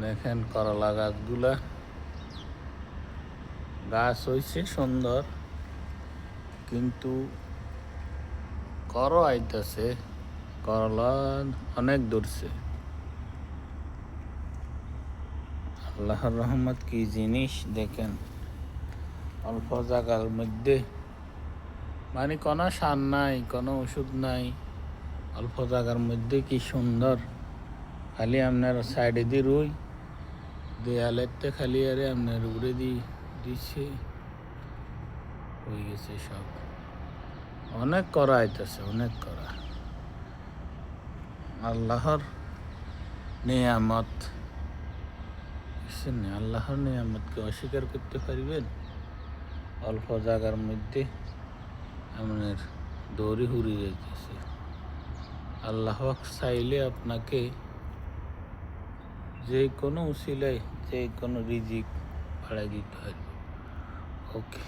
দেখেন করলা গাছগুলা, গাছ হয়েছে সুন্দর, কিন্তু করো আইতাছে, করলা অনেক ধরছে। আল্লাহর রহমত কি জিনিস দেখেন, অল্প জায়গার মধ্যে, মানে কোনো সার নাই, কোনো ওষুধ নাই, অল্প জায়গার মধ্যে কি সুন্দর। খালি আপনার সাইডে দিয়ে রুই দেয়ালেরতে খালি আরে আপনার উড়ে দিচ্ছে, হয়ে গেছে সব। অনেক করা আইতেছে, অনেক করা। আল্লাহর নিয়ামত, আল্লাহর নিয়ামতকে অস্বীকার করতে পারবেন? অল্প জায়গার মধ্যে আপনার দৌড়ি হুড়ি যাইতেছে। আল্লাহ চাইলে আপনাকে যে কোনো উসিলায় যে কোনো রিজিক বাড়াই দিতে পারবে। ওকে।